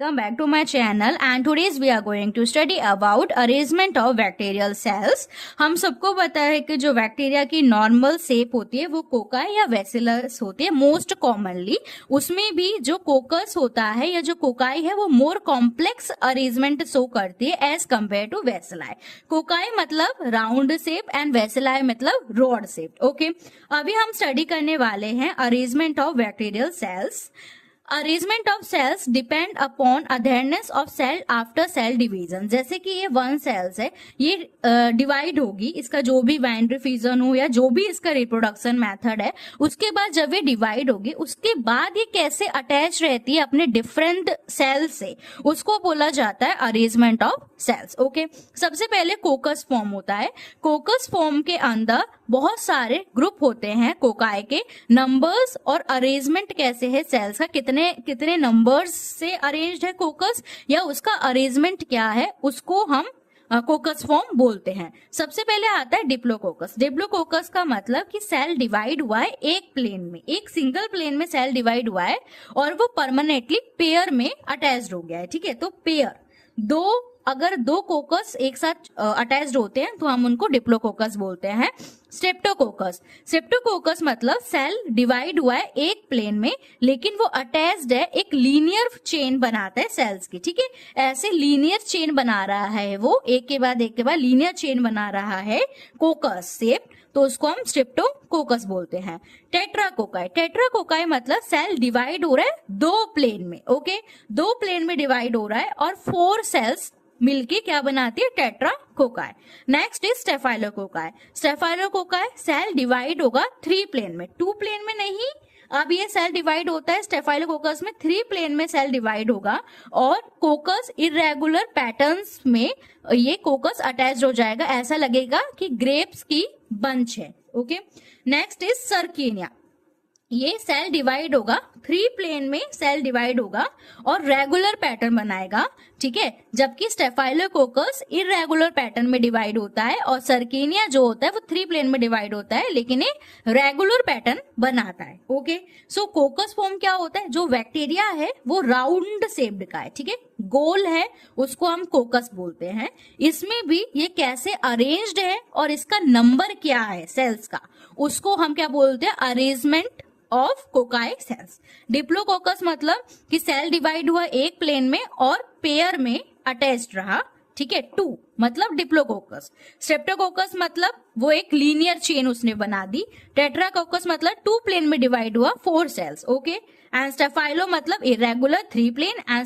welcome back to my channel and today's we are going to study about arrangement of bacterial cells। हम सबको पता है कि जो बैक्टीरिया की नॉर्मल शेप होती है वो कोकाई या वेसिलस होती है मोस्ट कॉमनली। उसमें भी जो कोकस होता है या जो कोकाई है वो मोर कॉम्प्लेक्स अरेंजमेंट शो करती है as compare to bacilli. Cocci मतलब राउंड शेप एंड वेसिलाई मतलब रॉड शेप। ओके, अभी हम स्टडी करने वाले हैं arrangement of bacterial cells. Arrangement of cells depend upon adherence of cell after cell division. जैसे कि ये वन सेल्स है, ये डिवाइड होगी, इसका जो भी बाइंड्री फ्यूजन हो या जो भी इसका रिप्रोडक्शन मेथड है, उसके बाद जब ये डिवाइड होगी उसके बाद ये कैसे अटैच रहती है अपने डिफरेंट सेल से, उसको बोला जाता है अरेंजमेंट ऑफ सेल्स। ओके, सबसे पहले कोकस फॉर्म होता है। कोकस फॉर्म के अंदर बहुत सारे ग्रुप होते हैं कोकाई के। नंबर्स और अरेंजमेंट कैसे है सेल्स का, कितने नंबर्स से अरेंज्ड है कोकस या उसका अरेंजमेंट क्या है, उसको हम कोकस फॉर्म बोलते हैं। सबसे पहले आता है डिप्लोकोकस। डिप्लोकोकस का मतलब कि सेल डिवाइड हुआ है एक प्लेन में, एक सिंगल प्लेन में सेल डिवाइड हुआ है और वो परमानेंटली पेयर में अटैच्ड हो गया है। ठीक है, तो पेयर अगर दो कोकस एक साथ अटैच्ड होते हैं तो हम उनको डिप्लोकोकस बोलते हैं। स्ट्रेप्टोकोकस मतलब सेल डिवाइड हुआ है एक प्लेन में लेकिन वो अटैच्ड है, एक लीनियर चेन बनाता है सेल्स की। ठीक है, ऐसे लीनियर चेन बना रहा है वो, एक के बाद लीनियर चेन बना रहा है कोकस शेप, तो उसको हम स्ट्रेप्टोकोकस बोलते हैं। टेट्राकोकाई मतलब सेल डिवाइड हो रहा है दो प्लेन में। ओके, दो प्लेन में डिवाइड हो रहा है और 4 सेल्स मिलके क्या बनाती है, tetracocci. Next is staphylococci cell divide होगा 3 प्लेन में, 2 प्लेन में नहीं। अब ये सेल डिवाइड होता है स्टेफाइलोकोकस में 3 प्लेन में सेल डिवाइड होगा और कोकस इरेगुलर पैटर्न्स में ये कोकस अटैच हो जाएगा, ऐसा लगेगा कि ग्रेप्स की बंच है। Okay, next is sarcina. ये सेल डिवाइड होगा 3 प्लेन में, सेल डिवाइड होगा और रेगुलर पैटर्न बनाएगा। ठीक है, जबकि स्टेफाइलोकोकस इरेगुलर पैटर्न में डिवाइड होता है और सर्किनिया जो होता है वो 3 प्लेन में डिवाइड होता है लेकिन ये रेगुलर पैटर्न बनाता है। ओके, सो कोकस फॉर्म क्या होता है, जो बैक्टीरिया है वो राउंड शेप्ड का है। ठीक है, गोल है, उसको हम कोकस बोलते हैं। इसमें भी ये कैसे अरेंज्ड है और इसका नंबर क्या है सेल्स का, उसको हम क्या बोलते हैं, arrangement of cocci cells. Diplococcus मतलब कि सेल डिवाइड हुआ एक प्लेन में और पेयर में अटैच्ड रहा। ठीक है, 2 मतलब डिप्लोकोकस। स्ट्रेप्टोकोकस मतलब वो एक लीनियर चेन उसने बना दी। टेट्राकोकस मतलब 2 प्लेन में डिवाइड हुआ 4 सेल्स। ओके, एंड स्टेफाइलो मतलब इरेगुलर 3 प्लेन एंड